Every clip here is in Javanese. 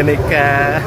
Veronica.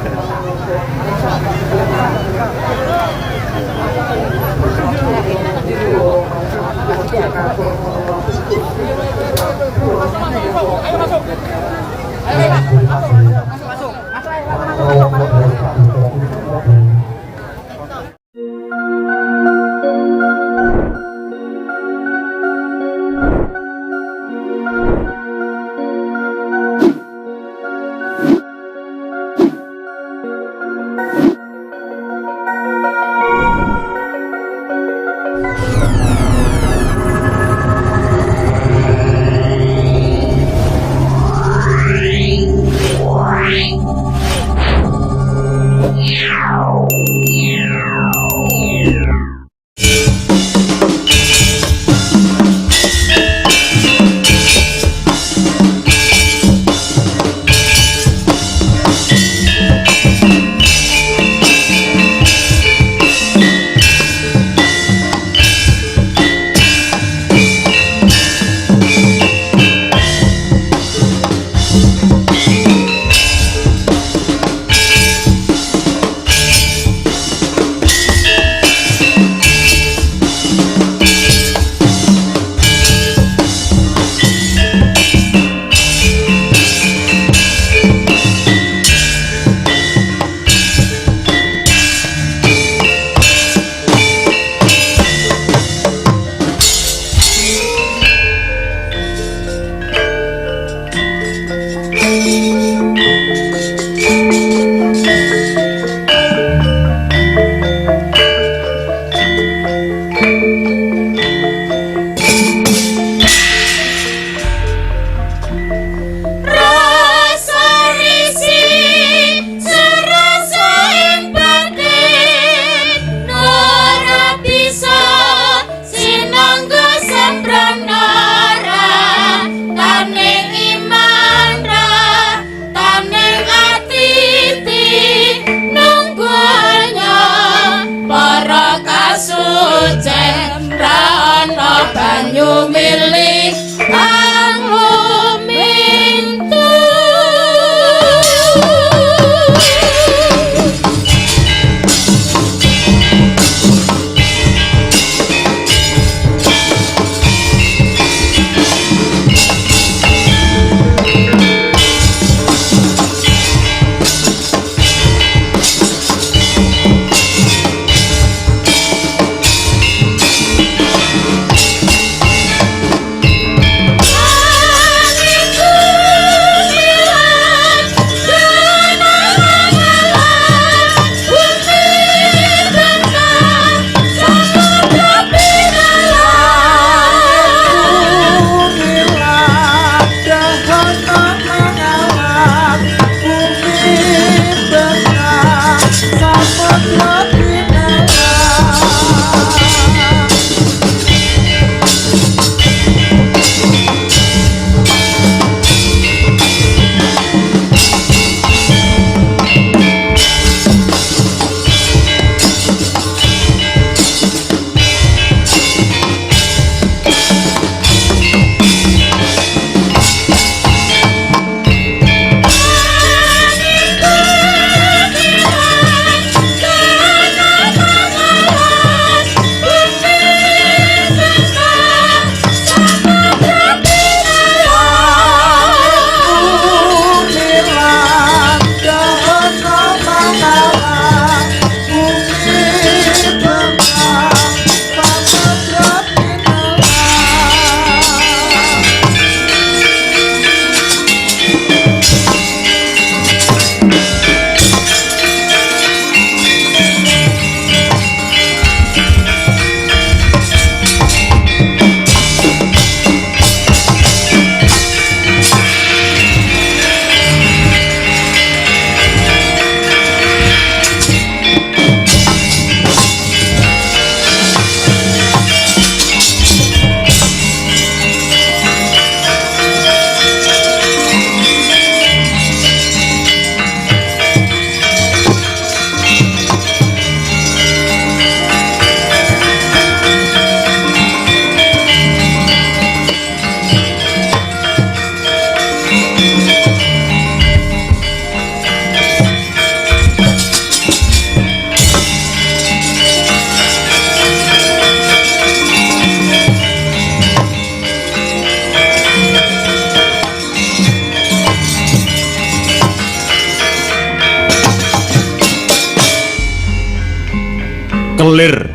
kelir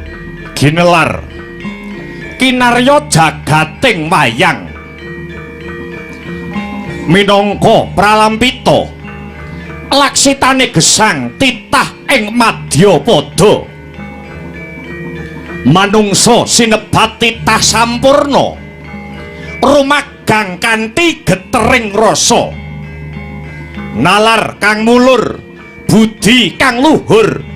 ginelar kinarya jagating wayang minangka pralampita laksitane gesang titah ing madyapada manungsa sinebat titah sampurna rumagang kanthi getering rasa nalar kang mulur budi kang luhur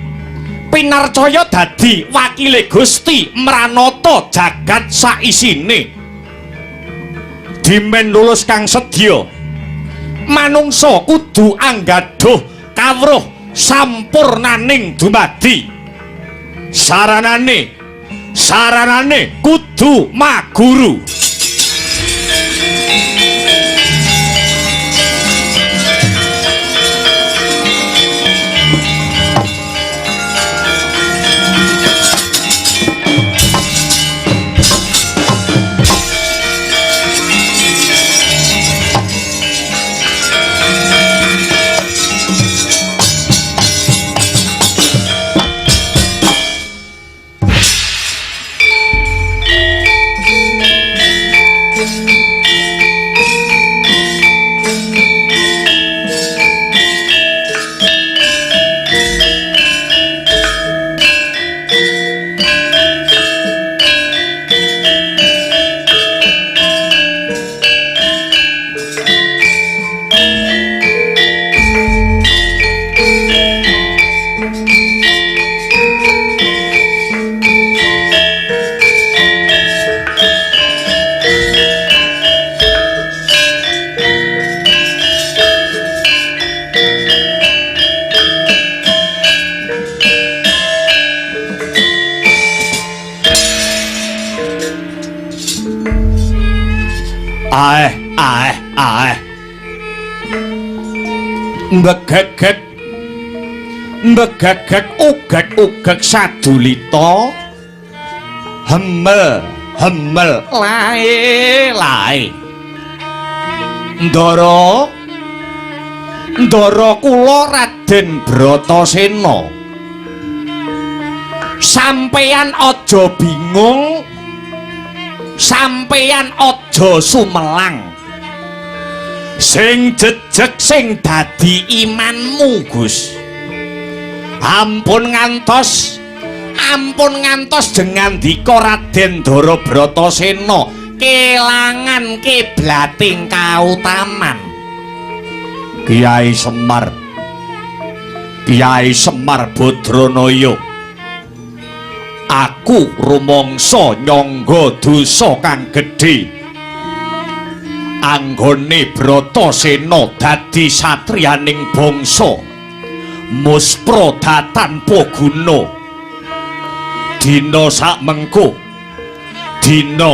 pinarcaya dadi wakile Gusti mranata jagat saisine dimen lulus kang sedya manungsa kudu anggaduh kawruh sampurnaning dumadi saranane kudu maguru. Mbegegek ugek sadulita hemel lae ndara kula Raden Bratasena sampeyan aja bingung sampeyan aja sumelang sing jejeg sing dadi imanmu Gus ampun ngantos jengandika Raden Dara Bratasena kelangan kiblating kautaman Kyai Semar Badranaya aku rumangsa nyangga dosa kang gedhe anggone Bratasena dadi satriyaning bangsa muspra tanpa guna dina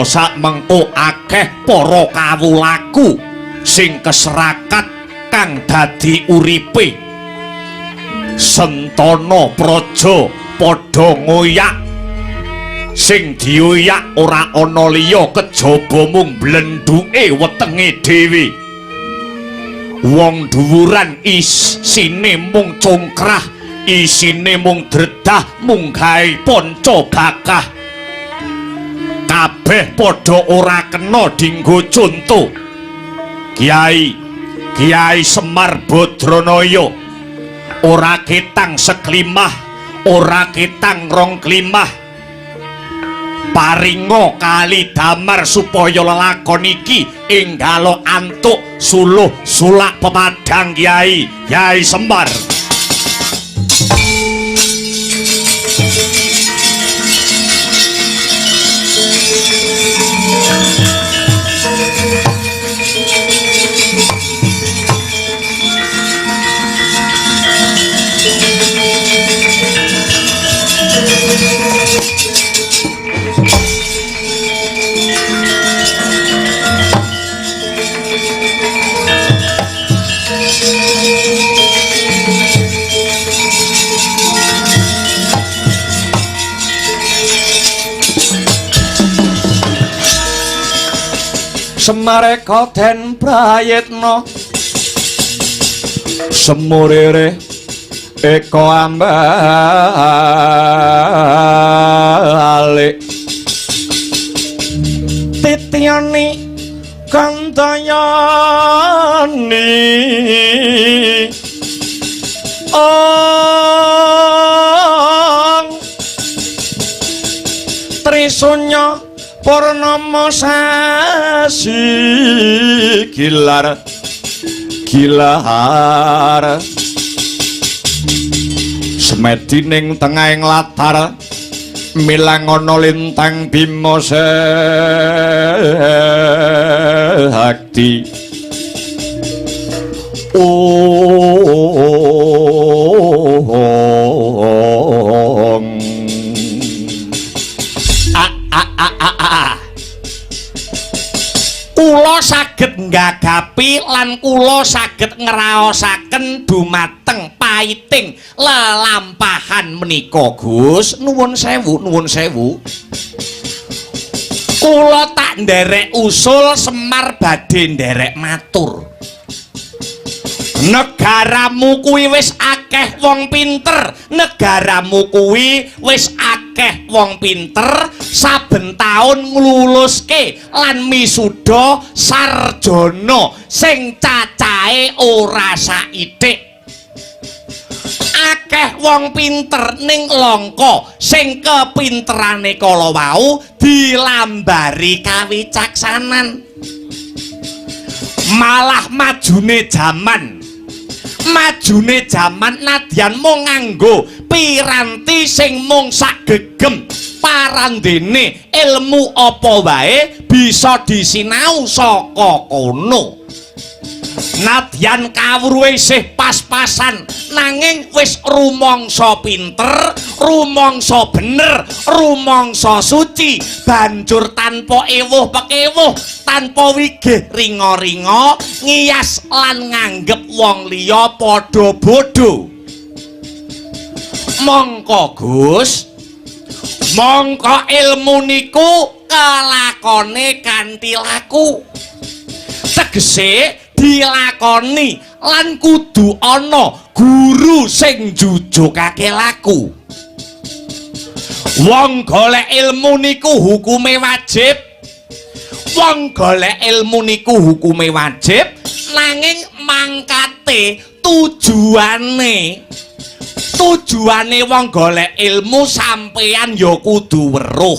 sakmengko akeh para kawulaku sing keserakat kang dadi uripe Sentana Praja padha ngoyak sing dioyak ora ana liya kejaba mung blenduke wetenge dhewe wong dhuwuran isine mung congkrah isine mung dredah mung gawe panca bakah kabeh padha ora kena dienggo conto Kyai Semar Badranaya ora ketang seklimah ora ketang rong klimah paringa kali damar supaya lelakon iki enggalo antuk suluh sulak pemadang Kyai Semar. Semareka den prayitna semurere eko ambalik titiani kandayani Trisunya purnama sasi gilar semedining tengahing latar milang ana lintang bima sekti kula saged nggagapi lan kula saged ngraosaken dumateng paiting lelampahan menika Gus. Nuwun sewu kula tak nderek usul Semar badhe nderek matur. Negaramu kuwi wis akeh wong pinter, negaramu kuwi wis akeh wong pinter, saben taun ngluluske lan misuda sarjana sing cacahe ora saithik. Akeh wong pinter ning langka sing kepinterane kala wau dilambari kawicaksanan. Malah majune jaman nadyan mung nganggo piranti sing mung sak gegem parandene ilmu apa wae bisa disinau saka kono. Nadyan kawruhe isih pas-pasan nanging wis rumangsa pinter, rumangsa bener, rumangsa suci, banjur tanpa ewuh pekewuh, tanpa wigih ringa-ringa ngiyas lan nganggep wong liya padha bodho. Mongko Gus, mongko ilmu niku kelakone kanthi laku. Tegese dilakoni lan kudu ana guru sing njujukake laku. Wong golek ilmu niku hukume wajib. Wong golek ilmu niku hukume wajib nanging mangkate tujuane wong golek ilmu sampeyan ya kudu weruh.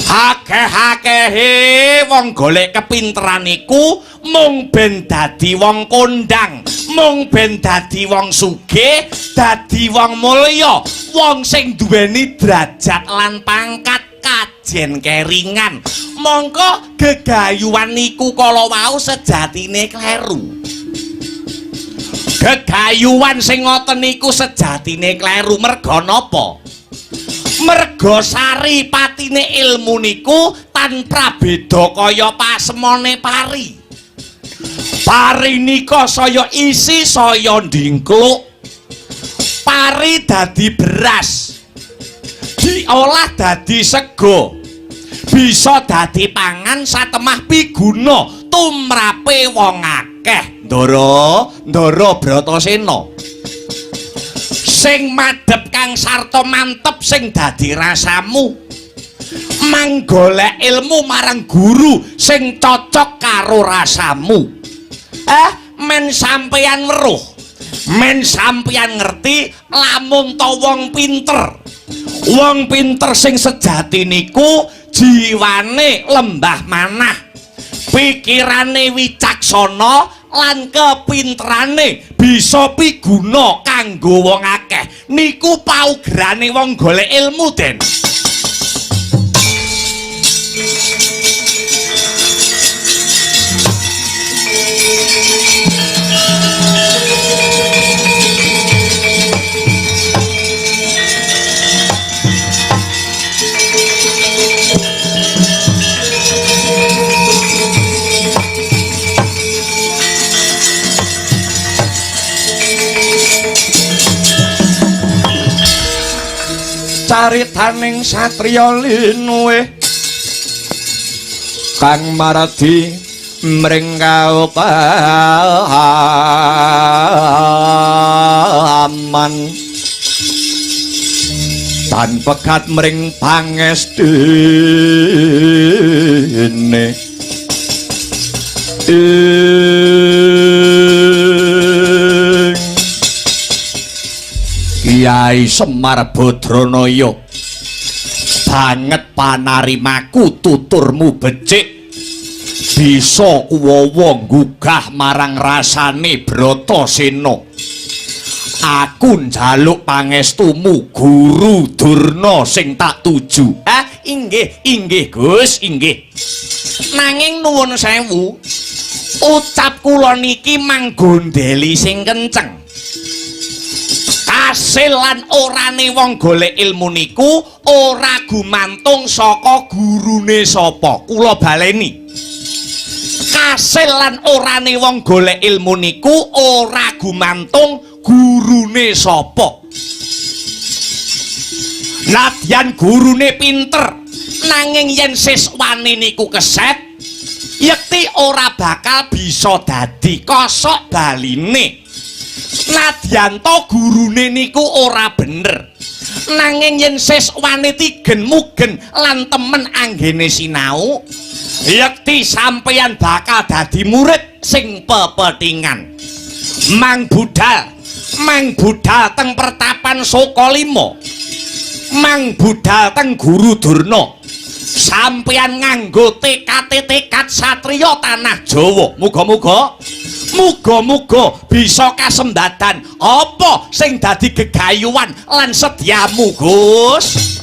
Akeh-akehe wong golek kepinteran iku mung ben dadi wong kondang, mung ben dadi wong sugih, dadi wong mulya, wong sing duweni derajat lan pangkat kajen keringan. Mongko gegayuhan niku kala wau sejatine kleru. Gegayuhan sing ngoten niku sejatine kleru merga napa? Merga saripatine ilmu niku tanpa beda kaya pasemone pari. Pari nika saya isi saya ndingkluk. Pari dadi beras, diolah dadi sego, bisa dadi pangan satemah piguna tumrape wong akeh. Ndara Bratasena sing madhep kang sarta mantep sing dadi rasamu. Manggolek ilmu marang guru sing cocok karo rasamu. Men sampeyan weruh, men sampeyan ngerti lamun ta wong pinter. Wong pinter sing sejati niku jiwane lembah manah, pikirane wicaksana lan kepinterane bisa piguna kanggo wong akeh. Niku paugerane wong golek ilmu, Den. Caritaning satriya linuwih kang maradi mring kaupahan paman tan pekat mring pangestine Kyai Semar Badranaya banget panarimaku tuturmu becik bisa kuwawa nggugah marang rasane Bratasena aku njaluk pangestumu Guru Durna sing tak tuju. Inggih Gus, inggih. Nanging nuwun sewu, ucap kula niki manggondeli sing kenceng. Kasil lan orane wong golek ilmu niku ora gumantung saka gurune sapa. Kula baleni. Kasil lan orane wong golek ilmu niku ora gumantung gurune sapa. Nadyan gurune pinter, nanging yen siswane niku keset, yekti ora bakal bisa dadi kosok baline. Nadyan to gurune niku ora bener, nanging yen siswane tigen mugen lan temen anggene sinau, yekti sampeyan bakal dadi murid sing pepethingan. Mang budal teng pertapan Sokalima, mang budal teng Guru Durna. Sampeyan nganggo tekad satriya tanah Jawa. Muga-muga bisa kasembadan apa sing dadi gegayuhan lan sediamu, Gus.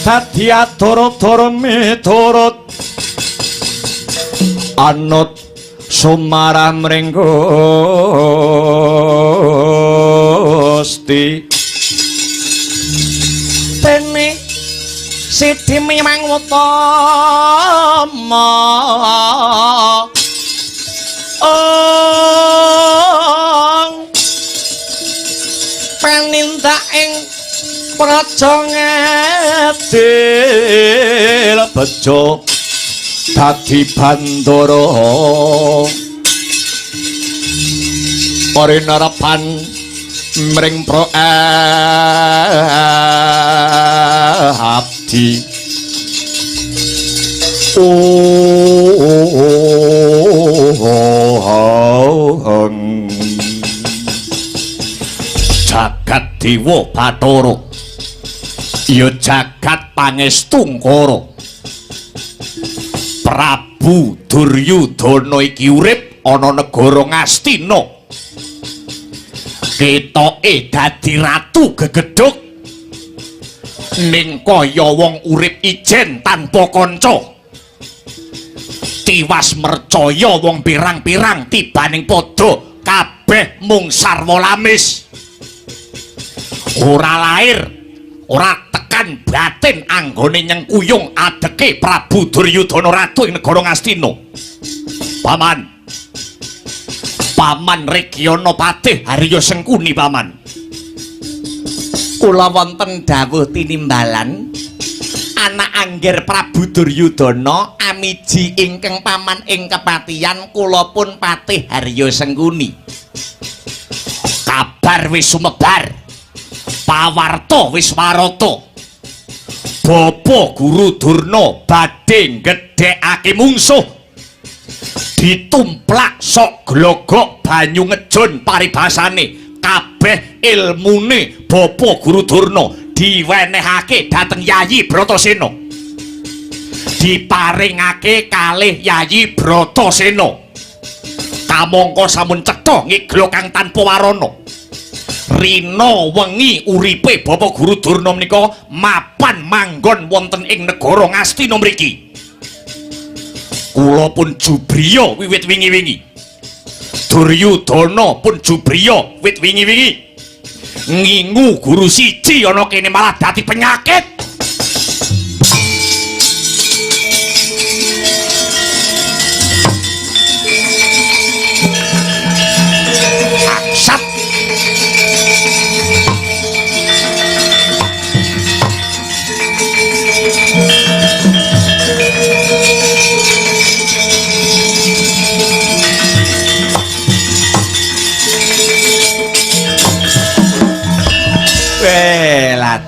dadi atur-atur miturut anut sumaram ring Gusti dene Sidi Memang Utama panindak ing praja ngedil bejo dadi bandara parinarapan mring pro abdi jagat dewa Bathara ya jagat pangestungkara Prabu Duryudana iki urip ana negara Ngastina ketoke dadi ratu gegedhuk ning kaya wong urip ijen tanpa kanca tiwas mercaya wong pirang-pirang tibaning padha kabeh mung sarwa lamis ora lair ora tekan batin anggone nyengkuyung adeke Prabu Duryudana ratu ing negara Ngastina Paman Regiono Patih Harya Sengkuni paman kula wonten dawuh tinimbalan anak angger Prabu Duryudana amiji ingkang paman ing kepatihan kula pun Patih Harya Sengkuni kabar wis sumebar pawarta wis warata Bapa Guru Durna badhe gedhekake mungsuh ditumplak sok glogok banyu ngejon paribasane kabeh ilmune Bapa Guru Durna diwenehake dhateng Yayi Bratasena diparingake kalih Yayi Bratasena kamangka sampun cetha ngiglo kang tanpa warana rina wengi uripe Bapa Guru Durna menika mapan manggon wonten ing negara Ngastina mriki kula pun jubriya wiwit wingi-wingi Duryudana pun jubriya wiwit wingi-wingi ngingu guru siji ana kene malah dadi penyakit aksat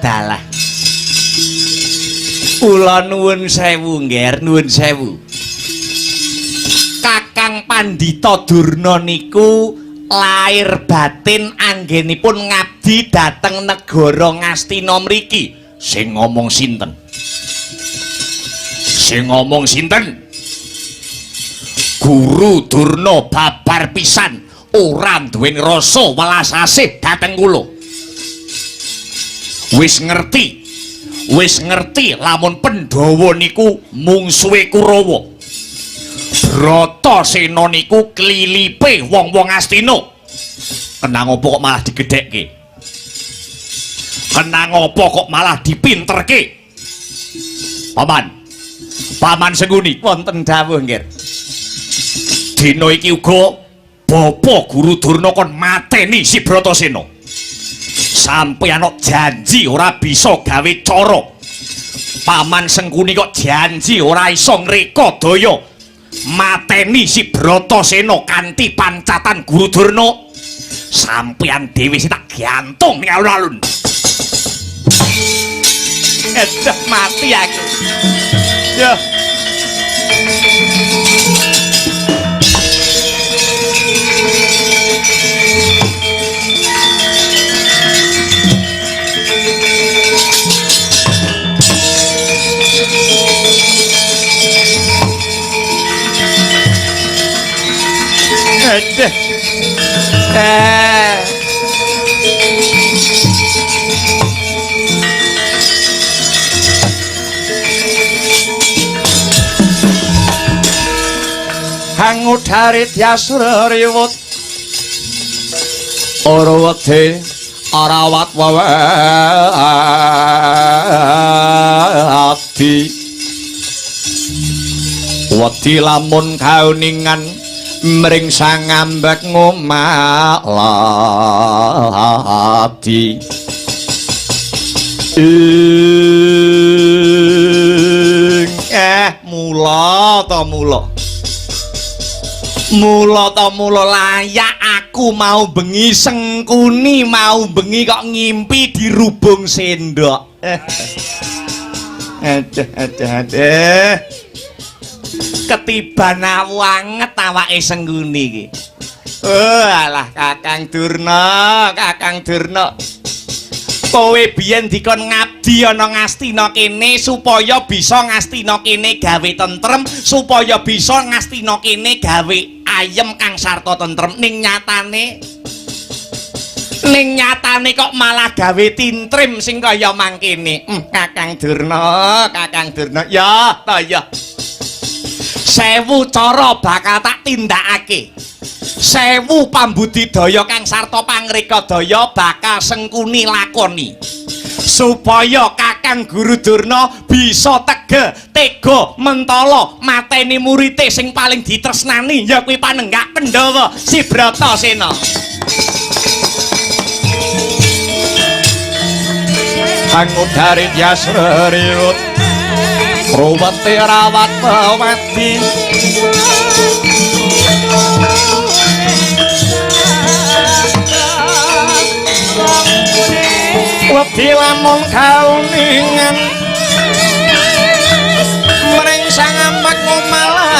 dalah kula nuwun sewu ngger nuwun sewu Kakang Pandhita Durna niku lair batin anggenipun ngabdi dhateng negara Ngastina mriki sing ngomong sinten Guru Durna babar pisan ora duweni rasa welas asih dhateng kula wis ngerti lamun Pandhawa niku mungsuhe Kurawa Bratasena niku klilipe wong-wong Astina kenang apa kok malah digedhekke kenang apa kok malah dipinterke Paman Sengkuni wonten dawuh nggih dina iki uga Bapa Guru Durna kon mateni si Bratasena sampai anak janji ora bisa gawe cara Paman Sengkuni kok janji ora iso ngreka daya mateni si Bratasena kanthi pancatan Guru Durna sampean dhewe sing tak gantung ning alun-alun edah mati aku ya udari tiasra riwut ora wedi arawat wawati wedi lamun kauningan mring sang ambek ngomalati mula layak aku mau bengi sengkuni mau bengi kok ngimpi dirubung sendok aduh ketiban awanget awake sengkuni iki alah Kakang Durna kowe biyen dikon ngabdi ana Ngastina kene supaya bisa Ngastina kene gawe tentrem supaya bisa Ngastina kene gawe ayem kang sarta tentrem ning nyatane kok malah gawe tintrim sing kaya mangkene Kakang Durna ya ta ya 1000 cara bakal tak tindakake 1000 pambudidaya kang sarta pangreka daya bakal sengkuni lakoni supaya Kakang Guru Durna bisa tega mentala mateni murite sing paling ditresnani ya kuwi Panenggak Pandhawa si Bratasena kang udari yasra riwut ruwete rawat pawati wedi lamun kauningan mring sang ambek ngomalati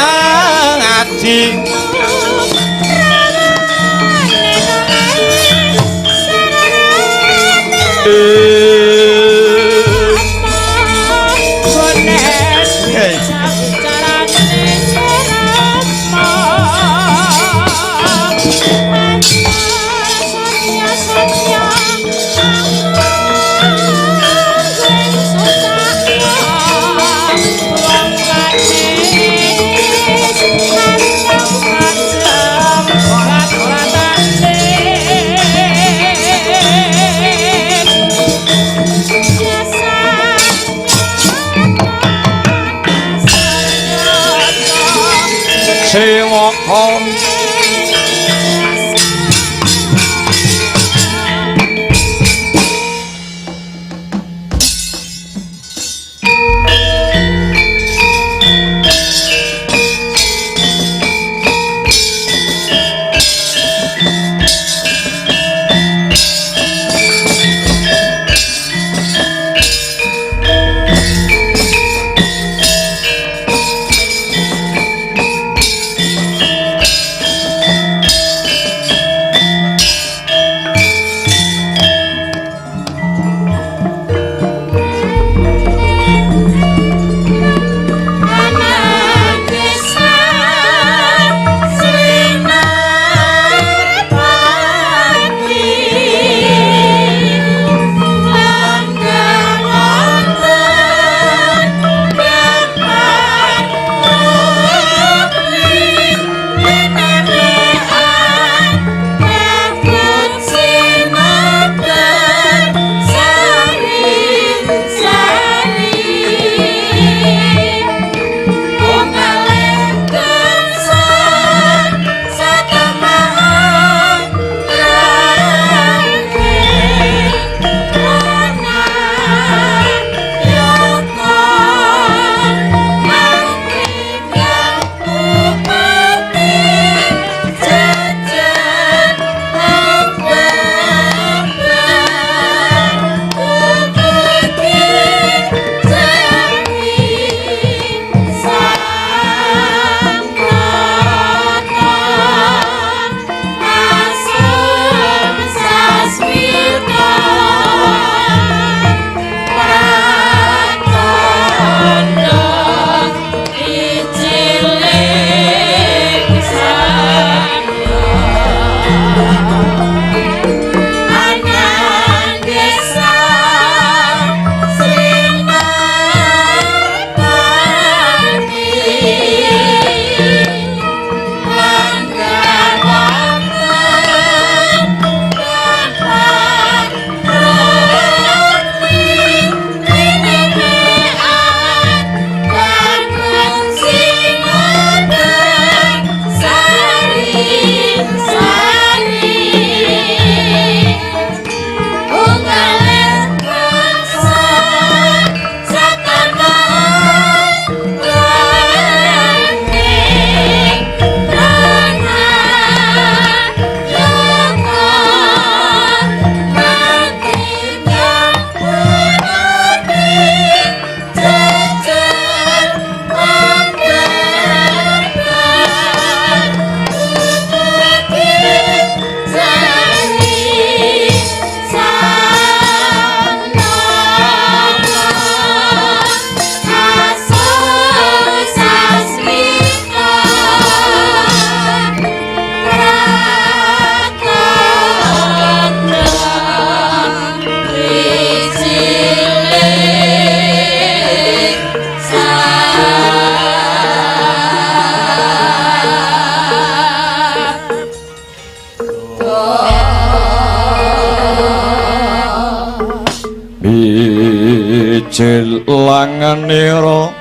Ijilanganira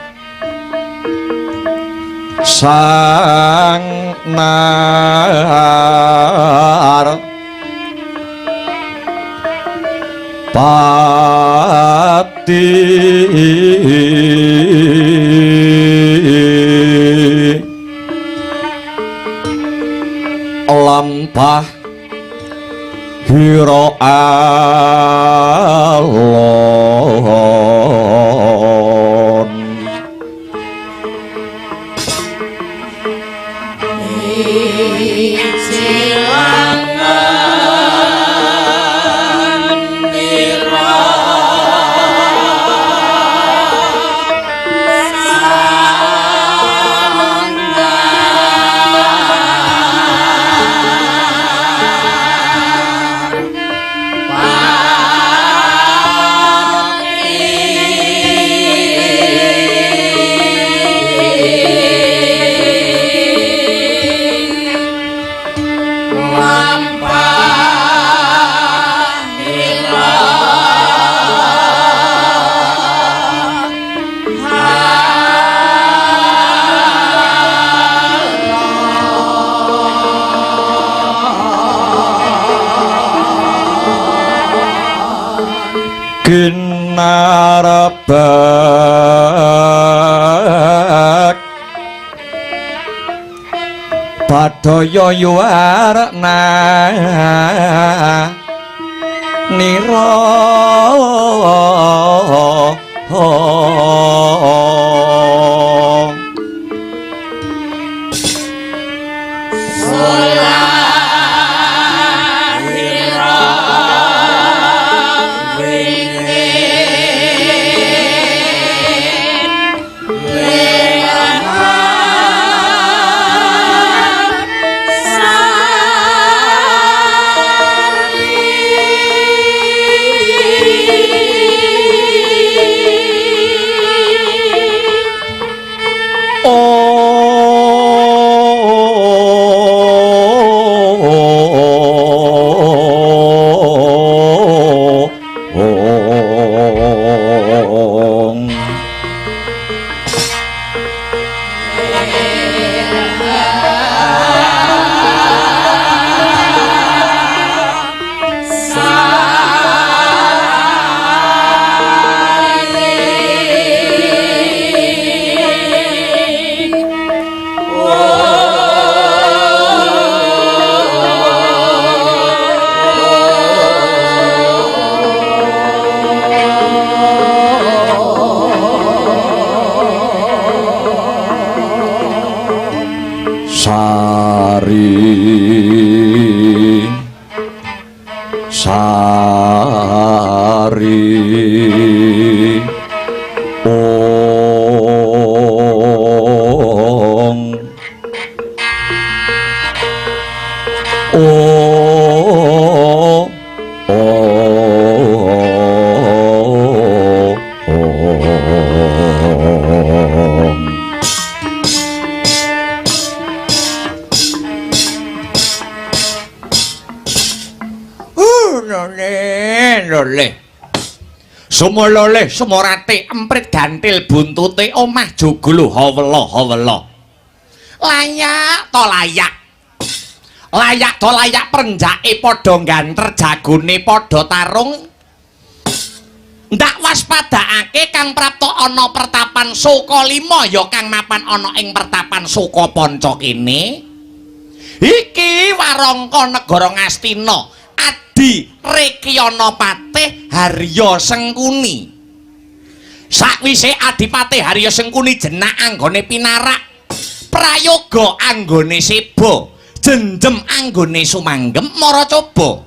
sang nar pati lampah hira alon kinarabak padaya yuwarna nira sari Sumolole sumorate emprit gantil buntute omah joglo hawela layak to layak prenjake padha ganter jagone padha tarung ndak waspadakake kang prapta ana pertapan Sukalima ya kang mapan ana ing pertapan Sukapanca kene iki warangka negara Ngastina Adi Rekyana Patih Harya Sengkuni. Sakwise Adipati Harya Sengkuni jenak anggone pinarak, prayoga anggone seba, jenjem anggone sumanggem maracoba.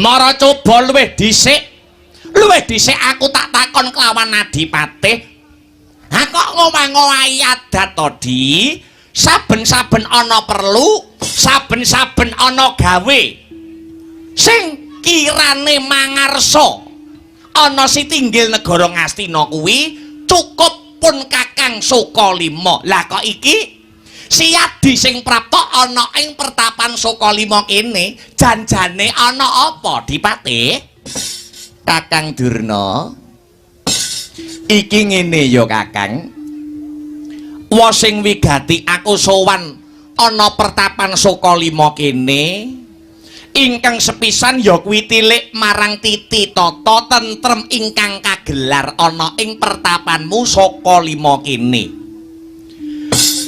Maracoba luwih dhisik aku tak takon kelawan Adipati. Ha kok ngomong-ngowahi adat to, Di? Saben-saben ana perlu, saben-saben ana gawe. Sing kirane mangarsa ana sitinggil negara Ngastina kuwi cukup pun Kakang Sukalima. Lah kok iki si Adi sing prapta ana ing pertapan Sukalima kene janjane ana apa, Dipati? Kakang Durna. Iki ngene ya Kakang. Wa sing wigati aku sowan ana pertapan Sokalima kene. Ingkang sepisan ya kuwi tilik marang titi tata tentrem ingkang kagelar ana ing pertapanmu Sokalima kene.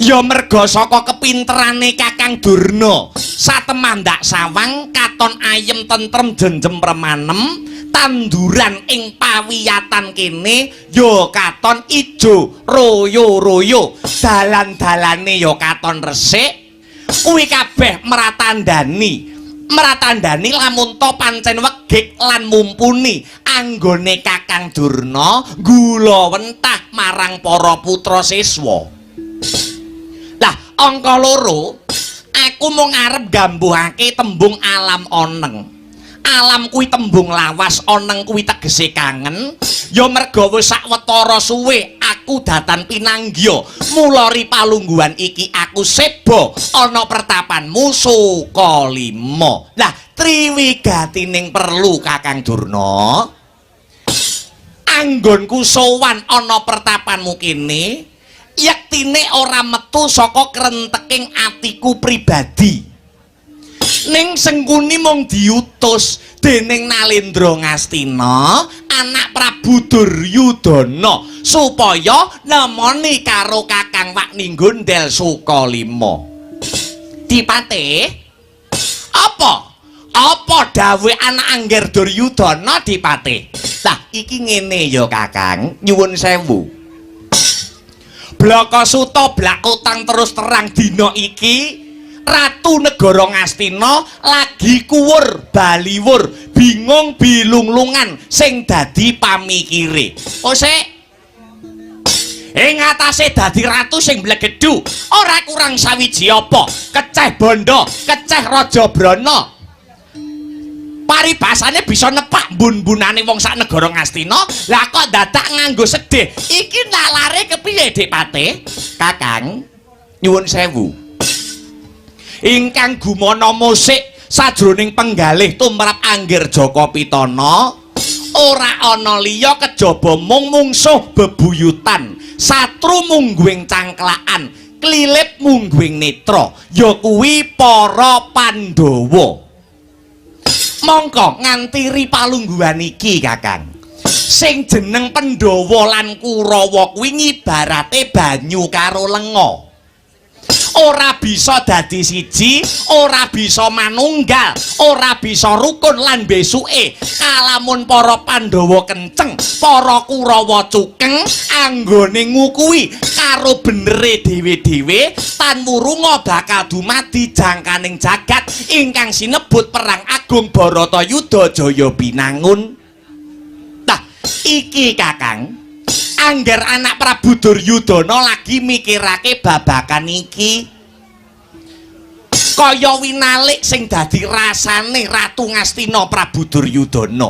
Ya merga saka kepinterane Kakang Durna satemandak sawang katon ayem tentrem jenjem premanem tanduran ing pawiyatan kene ya katon ijo royo-royo dalan-dalane ya katon resik kuwi kabeh meratandani lamun to pancen wegik lan mumpuni anggone Kakang Durna gula wentah marang para putra siswa. Lah angka loro aku mau ngarep gambuhake tembung alam oneng. Alam kuwi tembung lawas, oneng kuwi tegese kangen. Ya merga wis sawetara suwe aku datan pinanggya mula ripalungguhan iki aku seba ana pertapanmu Sokalima. Lah triwigatining perlu Kakang Durna anggonku sowan ana pertapanmu kene yektine ora metu saka krenteking atiku pribadi. Ning Sengkuni mung diutus dening Nalendra Ngastina anak Prabu Duryudana supaya nemoni karo Kakang Wakninggo ndel Sokalima. Dipate apa dawuh anak Angger Duryudana Dipate? Lah iki ngene ya Kakang, nyuwun sewu. Blakasuta blakutang terus terang dina iki Ratu Negara Ngastina lagi kuwur baliwur bingung bilunglungan sing dadi pamikire. Sik ing atase dadi ratu sing blegedhu ora kurang sawiji apa keceh bondo keceh raja brana paribasane bisa nepak bun-bunane wong sak negara Ngastina. Lah kok dadak nganggo sedih iki nalare kepiye Dipate? Kakang nyuwun sewu ingkang gumana musik sajroning penggalih tumrap Angger Jaka Pitana ora ana liya kejaba mung mungsuh bebuyutan satru mungguing cangklaan klilip mungguing netra ya kuwi para Pandhawa. Mongko nganti ripalungguhan iki Kakang sing jeneng Pandhawa lan Kurawa kuwi ngibarate banyu karo lenga. Ora bisa dadi siji, ora bisa manunggal, ora bisa rukun lan besuke kalamun para Pandhawa kenceng, para Kurawa cukeng anggone ngukui karo benere dhewe-dhewe tanwurunga bakal dumadi jangkaning jagat ingkang sinebut perang agung Baratayuda Jaya Binangun. Tah iki Kakang Angger anak Prabu Duryudana lagi mikirake babakan iki kaya winalik sing dadi rasane Ratu Ngastina Prabu Duryudana.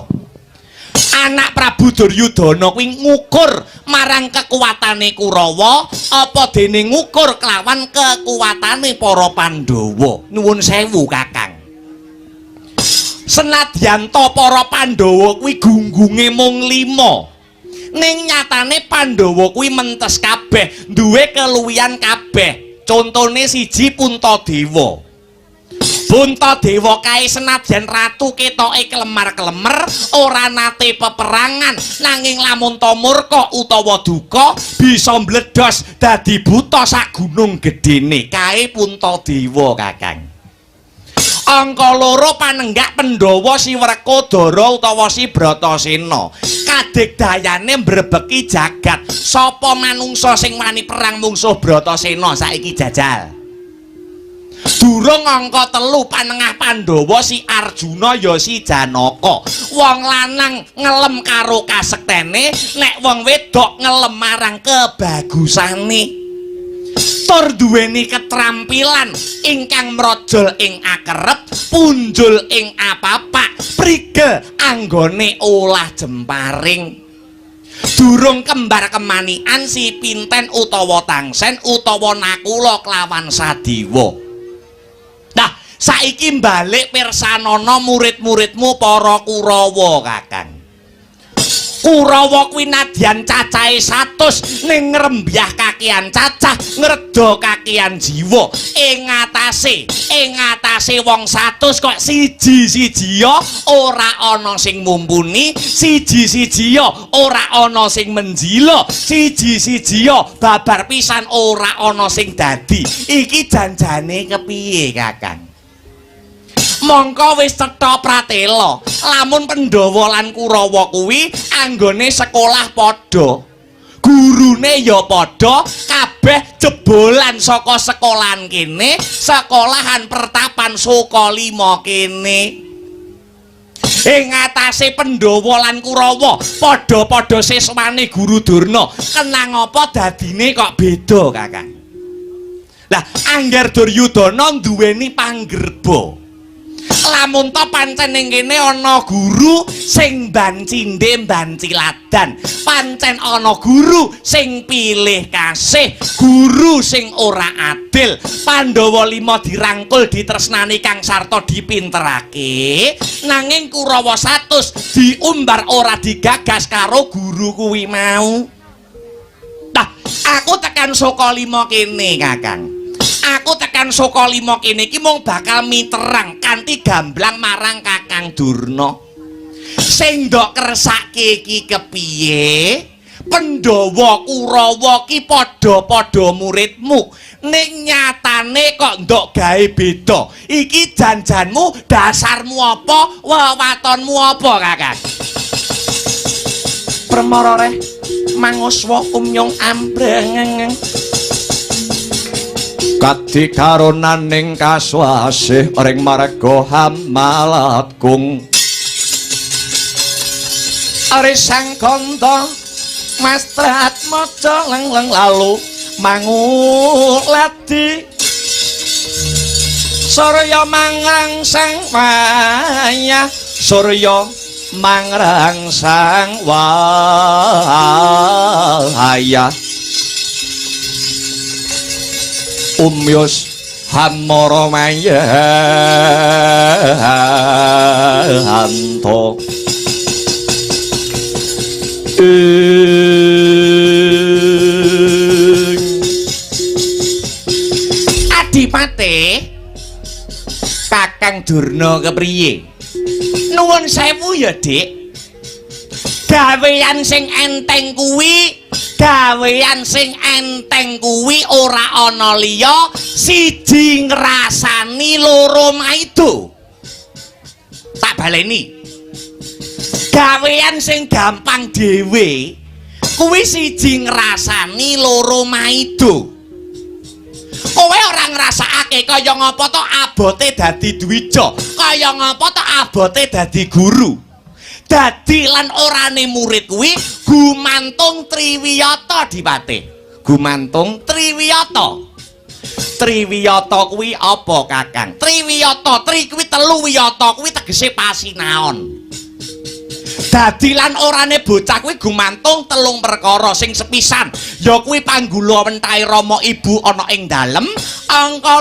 Anak Prabu Duryudana kuwi ngukur marang kekuatane Kurawa apa dene ngukur kelawan kekuatane para Pandhawa. Nuwun sewu Kakang. Senadyan to para Pandhawa kuwi gunggunge mung 5 ning nyatane Pandhawa kuwi mentes kabeh, duwe keluwihan kabeh. Contone siji Puntadewa. Puntadewa kae senadyan ratu ketoke kelemar-kelemer, ora nate peperangan, nanging lamun ta murka utawa duka bisa mbledhos dadi buta sak gunung gedene. Kae Puntadewa Kakang. Angka loro panenggak Pandhawa Siwrekodara utawa Si Bratasena. Kadigdayane mbrebeki jagat. Sapa manungsa sing wani perang mungsuh Bratasena saiki jajal. Durung angka 3 panengah Pandhawa si Arjuna ya si Janaka. Wong lanang ngelem karo kasektene, nek wong wedok ngelem marang kebagusane. Tur duweni ketrampilan ingkang mrojol ing akerep, punjul ing apapak, prigel anggone olah jemparing. Durung kembar kemanian si Pinten utawa Tangsen utawa Nakula kelawan Sadiwa. Nah, saiki balik pirsanana murid-muridmu para Kurawa Kakang. Kurawa kuwi nadyan cacahe 100 ning ngrembyah kakean cacah ngredo kakean jiwa ing atase wong 100 kok siji-siji ya ora ana sing mumpuni, siji-siji ya ora ana sing menjila, siji-siji ya babar pisan ora ana sing dadi. Iki janjane kepiye, Kakang? Mongko wis cetha pratela, lamun Pandhawa lan Kurawa kuwi anggone sekolah padha. Gurune ya padha, kabeh jebolan saka sekolahan kene, sekolahan Pertapan Sukalima kene. Ing atase Pandhawa lan Kurawa padha-padha siswane Guru Durna. Kenang apa dadine kok beda, Kakang? Lah, angger Duryudana duweni panggerba. Lamun to pancen ning kene ana guru sing bancinde banciladan, pancen ana guru sing pilih kasih, guru sing ora adil. Pandhawa 5 dirangkul ditresnani Kang Sarta dipinterake, nanging Kurawa 100 diumbar ora digagas karo guru kuwi mau. Nah, aku tekan Sukalima kene, Kakang. Aku tekan Sukalima kene iki mung bakal miterang kanthi gamblang marang Kakang Durna. Sing ndok kersake iki kepiye? Pandhawa Kurawa ki padha-padha muridmu, ning nyatane kok ndok gawe beda. Iki janjanmu, dasarmu apa, wewatonmu apa, Kakang? Permaroreh manguswa umyong ambreng. Kati karonaning kaswasih ring marga Hamalatgung. Ari sang kanta mastrat maca leng-leng lalu mangulati Surya mangrangsang wayah, Surya mangrangsang wayah. Umyus Hamara mayanto Adipate Kakang Durna kepriye? Nuwun sewu ya, Dik. Gawean sing enteng kuwi ora ana liya siji ngrasani loro maido. Tak baleni. Gawean sing gampang dhewe kuwi siji ngrasani loro maido. Kowe ora ngrasakake kaya ngapa to abote dadi dwija, kaya ngapa to abote dadi guru. Dadi lan orane murid kuwi gumantung Triwiyata, Dipate. Gumantung Triwiyata. Triwiyata kuwi apa, Kakang? Triwiyata, tri kuwi 3 wiyata kuwi tegese pasinaon. Dadi lan orane bocah kuwi gumantung 3 perkara sing sepisan, ya kuwi panggula wentahe Rama Ibu ana ing dalem, angka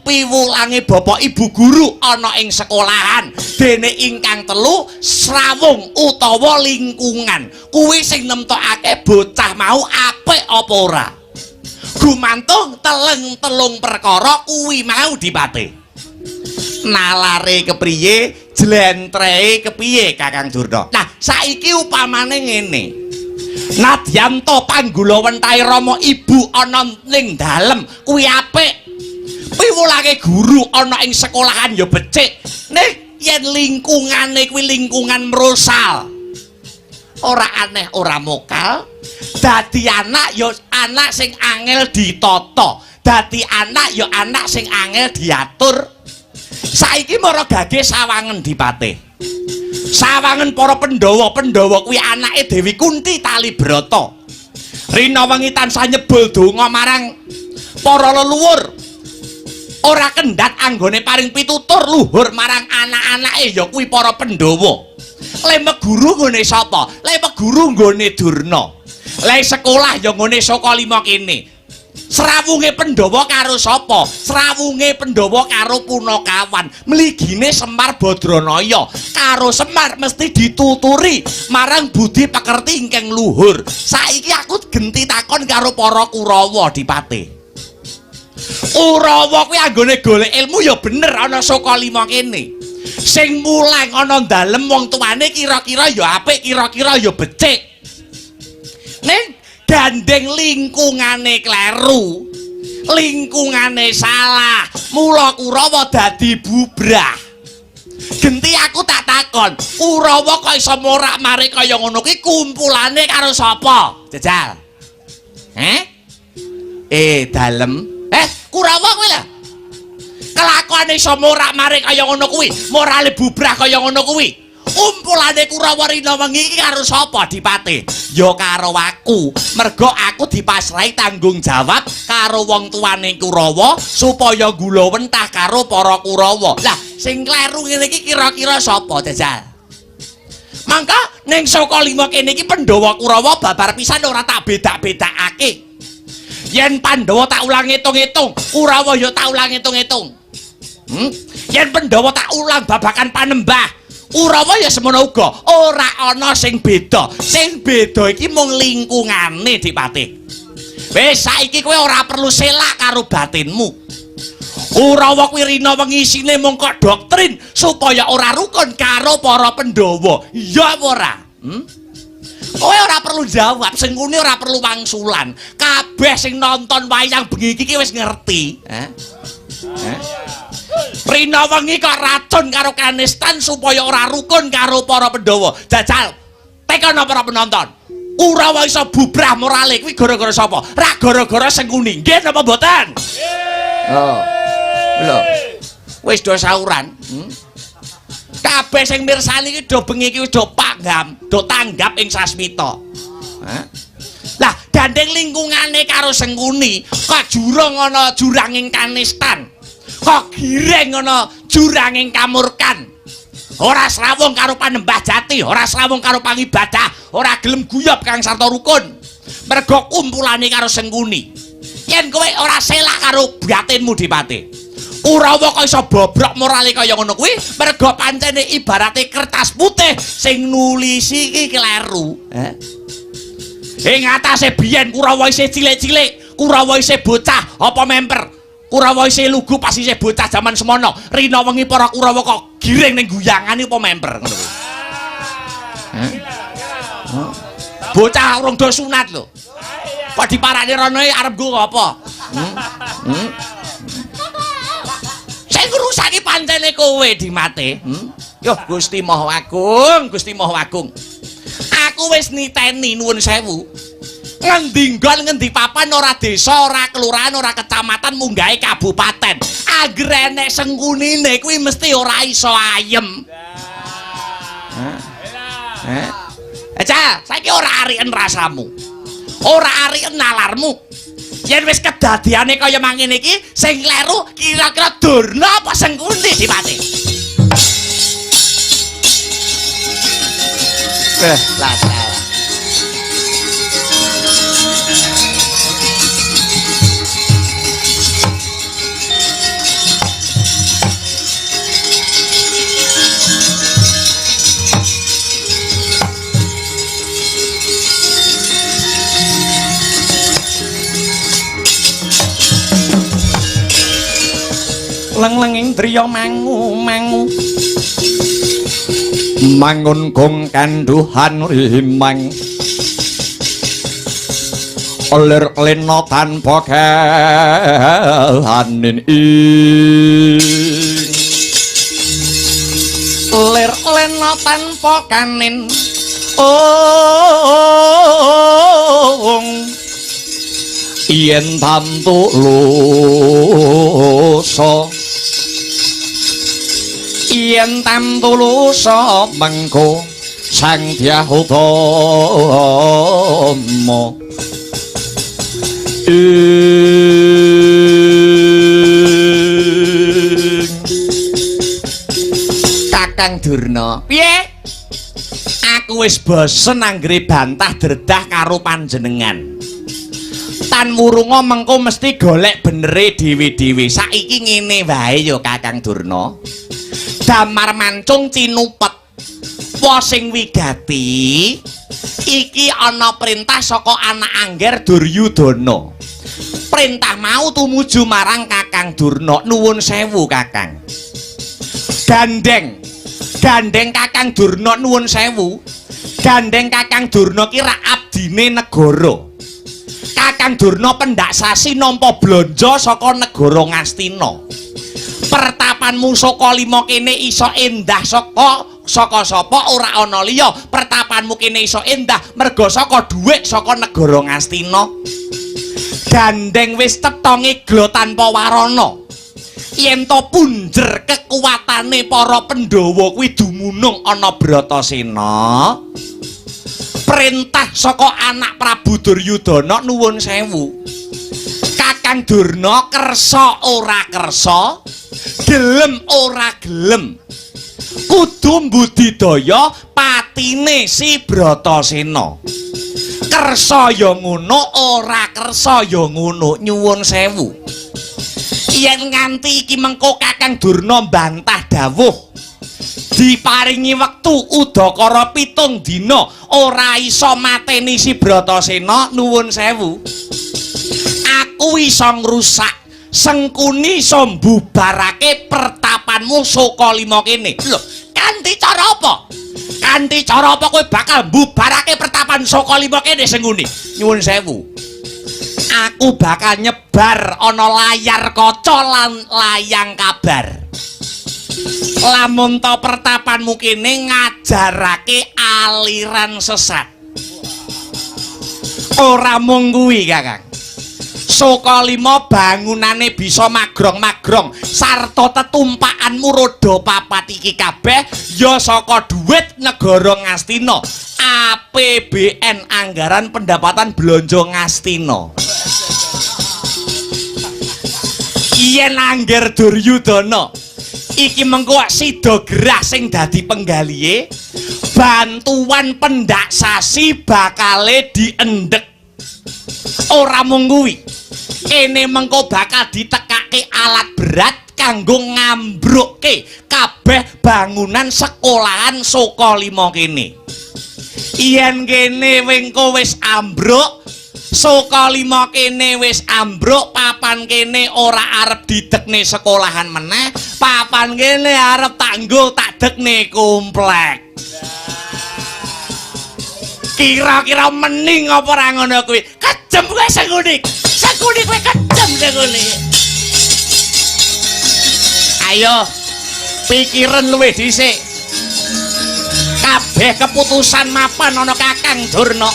2 piwulange bapak ibu guru ana ing sekolahan, dene ingkang 3 srawung utawa lingkungan. Kuwi sing nemtokake bocah mau apik apa ora. Gumantung 3 perkara kuwi mau, Dipate. Nalare kepriye, jlentrehe kepiye, Kakang Durna? Nah, saiki upamane ngene. Nadyan to panggula wentahe Rama Ibu ana ning dalem kuwi apik. Piwulake guru ana ing sekolahan ya becik. Ning yen lingkungane kuwi lingkungan mrosal, ora aneh ora mokal, dadi anak ya anak sing angel ditata, dadi anak ya anak sing angel diatur. Saiki mara gage sawangen, Dipate. Sawangen para Pandhawa kuwi anake Dewi Kunti Talibrata. Rina wengi tansah nyebul donga marang para leluhur. Ora kendhat anggone paring pitutur luhur marang anak-anake ya kuwi para Pandhawa. Lemek guru nggone sapa? Lemek guru nggone Durna. Le sekolah ya nggone Sukalima kene. Srawunge Pandhawa karo sapa? Srawunge Pandhawa karo Punakawan. Mligine Semar Badranaya karo Semar mesti dituturi marang budi pekerti ingkang luhur. Saiki aku genti takon karo para Kurawa Dipati. Kurawa kuwi anggone golek ilmu ya bener ana saka lima kene. Sing mulang ana dalem wong tuane kira-kira ya apik, kira-kira ya becik. Ning gandeng lingkungane kleru, lingkungane salah, mula Kurawa dadi bubrah. Genti aku tak takon, Kurawa kok iso morak-marik kaya ngono kuwi kumpulane karo sapa? Jajal. Dalem. Kurawa kuwi lho. Kelakuane iso morak-marik kaya ngono kuwi, morale bubrah kaya ngono kuwi. Kumpulane Kurawa rina wengi iki karo sapa Dipati? Ya karo aku. Mergo aku dipasrahi tanggung jawab karo wong tuane Kurawa supaya gula wentah karo para Kurawa. Lah, sing kleru ngene iki kira-kira sapa, Jajal? Mangka ning saka lima kene iki Pandhawa Kurawa babar pisan ora tak bedak-bedakake. Yen Pandhawa tak ulang ngitung-ngitung, Kurawa ya tak ulang ngitung-ngitung. Yen Pandhawa tak ulang babakan panembah, Kurawa ya semono uga, ora ana sing beda. Sing beda iki mung lingkungane Dipati. Wis saiki kowe ora perlu selak karo batinmu. Kurawa kuwi rina wengi isine mung kok doktrin supaya ora rukun karo para Pandhawa. Iya apa ora? Kowe ora perlu jawab, sing ngene ora perlu wangsulan. Kabeh sing nonton wayang bengi iki wis ngerti, Rina wengi kok racun karo kanistan supaya ora rukun karo para Pandhawa. Jajal, tekan para penonton. Kurawa iso bubrah morale kuwi gara-gara sapa? Ra gara-gara Sengkuni. Nggih napa mboten? Oh. Lho. Wis do sauran. Kabeh sing mirsani iki do bengi iki wis do panggam, do tanggap ing sasmita. Lah, gandeng lingkungane karo Sengkuni, kok jurang ana juranging kanistan. Kok gireng ana juranging kamurkan. Ora srawung karo panembah jati, ora srawung karo pangibadah, ora gelem guyub kang sarta rukun. Mergo kumpulane karo Sengkuni. Yen kowe ora selak karo batinmu Dipati, Kurawa kok iso bobrok morale kaya ngono kuwi, mergo pancene ibarate kertas putih sing nulisi iki kleru. Ing atase biyen Kurawa isih cilik-cilik, Kurawa isih bocah apa memper. Kurawa isih lugu pas isih bocah jaman semono. Rina wengi para Kurawa kok giring ning guyangane apa memper ngono kuwi. Bocah urung do sunat lho. Kok diparani rono arep nggo apa? Sing ngrusaki pancene kowe Dimate. Yo Gusti Maha Agung, Gusti Maha Agung. Aku wis niteni nuwun sewu. Ngendi nggon ngendi papan ora desa, ora kelurahan, ora kecamatan, munggahe kabupaten. Anggere enek Sengkunine kuwi mesti ora iso ayem. Aja, saiki ora ariken rasamu. Ora ariken nalarmu. Yen wis kedadiane kaya mangene iki, sing kleru kira-kira Durna apa Sengkuni Dipati? Lah. Leng-lenging driya mangu-mangu mangun gong kanduhan rimang oler lena tanpa kahanin oler lena tanpa kanin yen tantu lusa yen tantu lusa mengko sang Dyahutama Kakang Durna piye aku wis bosen anggere bantah dredah karo panjenengan tan wurunga mengko mesti golek benere dhewe-dhewe. Saiki ngene wae ya Kakang Durna. Damar mancung cinupet. Wa sing wigati iki ana perintah saka anak Angger Duryudana. Perintah mau tumuju marang Kakang Durna. Nuwun sewu Kakang. Gandeng Kakang Durna nuwun sewu. Gandeng Kakang Durna ki rak abdine negara. Kakang Durna pendak sasi nampa blanja saka negara Ngastina. Pertapanmu saka lima kene iso endah saka sapa ora ana liya. Pertapanmu kene iso endah merga saka dhuwit saka negara Ngastina. Gandeng wis tetha ngeglo tanpa warana. Yen to punjer kekuatane para Pandhawa kuwi dumunung ana Bratasena. Perintah saka anak Prabu Duryudana nuwun sewu. Kakang Durna kersa ora kersa, gelem ora gelem. Kudu mbudidaya patine si Bratasena. Kersa ya ngono, ora kersa ya ngono, nyuwun sewu. Yen nganti iki mengko Kakang Durna mbantah dawuh diparingi wektu udakara 7 dina ora iso mateni si Bratasena, nuwun sewu. Aku iso ngrusak sengkuni iso mbubarake pertapanmu saka lima kene. Lho, kanthi cara apa? Kanthi cara apa kowe bakal mbubarake pertapan saka lima kene sengkuni? Nyuwun sewu. Aku bakal nyebar ana layar kaca lan layang kabar. Lamun to pertapanmu kene ngajarake aliran sesat. Ora mung kuwi, Kakang. Saka lima bangunane bisa magrong-magrong sarta tetumpakanmu roda papat iki kabeh ya saka dhuwit negara Ngastina. APBN anggaran pendapatan belanja Ngastina. Yen Angger Duryudana iki mengko sida gerah sing dadi penggalihe, bantuan pendak sasi bakale diendhek. Ora mung kuwi, kene mengko bakal ditekake alat berat kanggo ngambrukke kabeh bangunan sekolahan saka lima kene. Yen kene wengko wis ambruk, saka lima kene wis ambruk, papan kene ora arep didekne sekolahan meneh, papan kene arep tanggo tak dekne komplek. Kira-kira mending apa ora ngono kuwi? Kejem kowe sengkunik. Sengkunik kowe kejem sengkunik. Ayo pikiran luwih dhisik. Kabeh keputusan mapan ana Kakang Durna.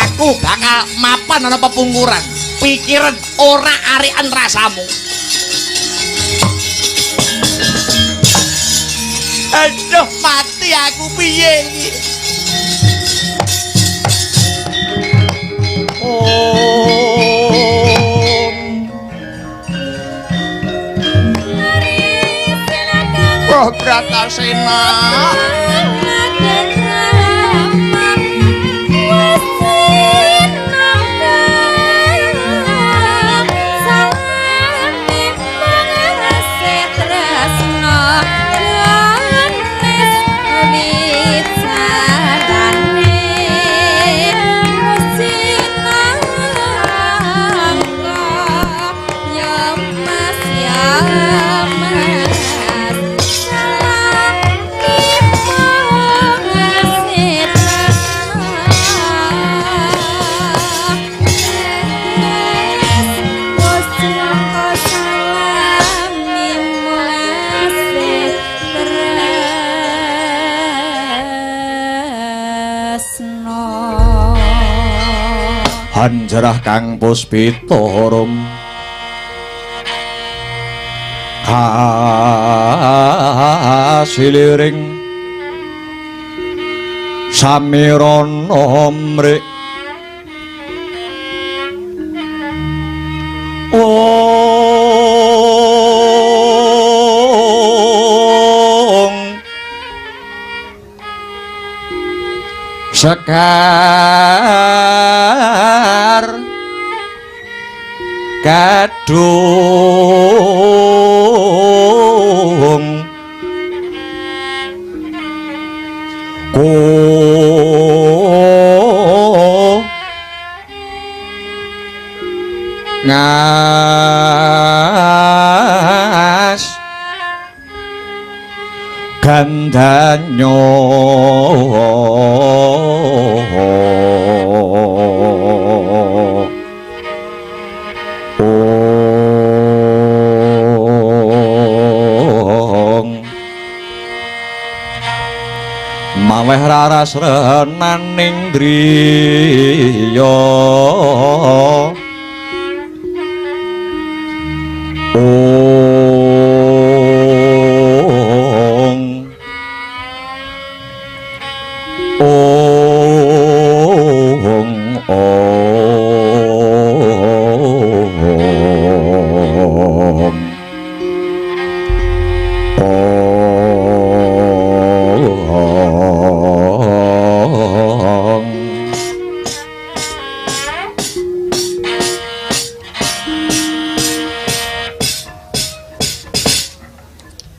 Aku bakal mapan ana pepungkuran. Pikiran ora arikan rasamu. Aduh, mati aku piye iki? Oh, Bratasena. Hanjarah Kang Puspita Harum kasiliring samirana mrik sekar kadung ngas gandanyo maweh raras renaning driya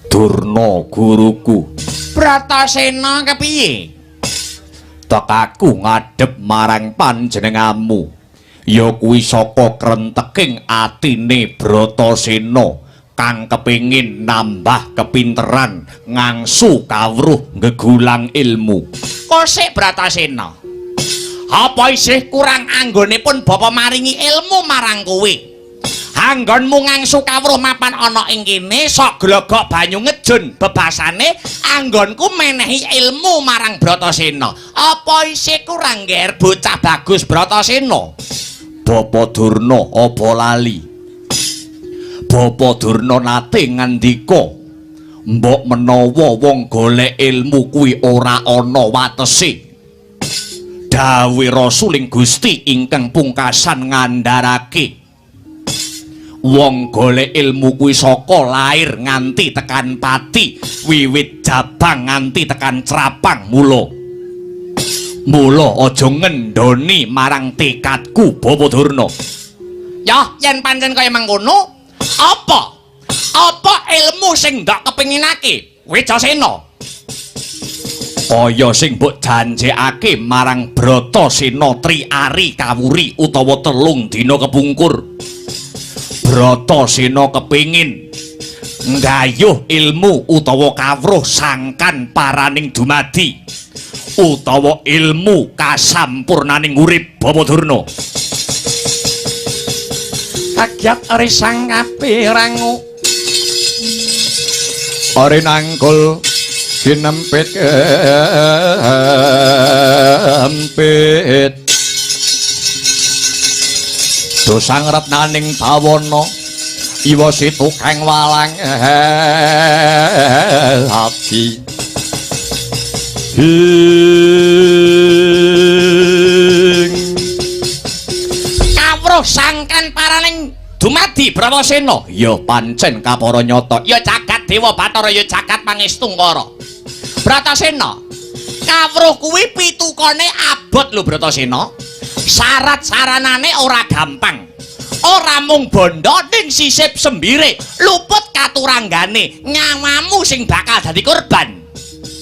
Durna guruku Bratasena kepiye? tekaku ngadhep marang panjenenganmu ya kuwi saka krenteking atine Bratasena kang kepingin nambah kepinteran ngangsu kawruh gegulang ilmu. Kosek Bratasena. Apa isih kurang anggonipun Bapa maringi ilmu marang kowe? Anggonmu ngangsu kawruh mapan ana ing kene sok glogok banyu ngejun bebasane anggonku menehi ilmu marang Bratasena. Apa isih kurang nger bocah bagus Bratasena? Bapa Durna apa lali? Bapa Durna nate ngandika mbok menawa wong golek ilmu kuwi ora ana watese. Dawuh Rasuling Gusti ingkang pungkasan ngandharake wong golek ilmu kuwi saka lair nganti tekan pati, wiwit jabang nganti tekan crapang. Mula aja ngendhoni marang tekadku Bapa Durna. Ya, yen pancen kaya mangkono, apa ilmu sing ndak kepinginake Wicasena? Kaya sing mbok janjekake marang Bratasena triari kawuri utawa 3 dina kepungkur. Bratasena kepingin nggayuh ilmu utawa kawruh sangkan paraning dumadi utawa ilmu kasampurnaning urip Bapa Durna. Kagyat risang kapirangu Are nangkul kinempit kempit dosang retnaning bawana iwa situkang walang hati kawruh sangkan paraning dumadi Bratasena. ya pancen kapara nyata Ya jagat Dewa Bathara ya jagat Pangestungkara. Bratasena, kawruh kuwi pitukane abot lho Bratasena. Syarat saranane ora gampang. Ora mung bondo ning sisip sembire, luput katuranggane, nyawamu sing bakal dadi korban.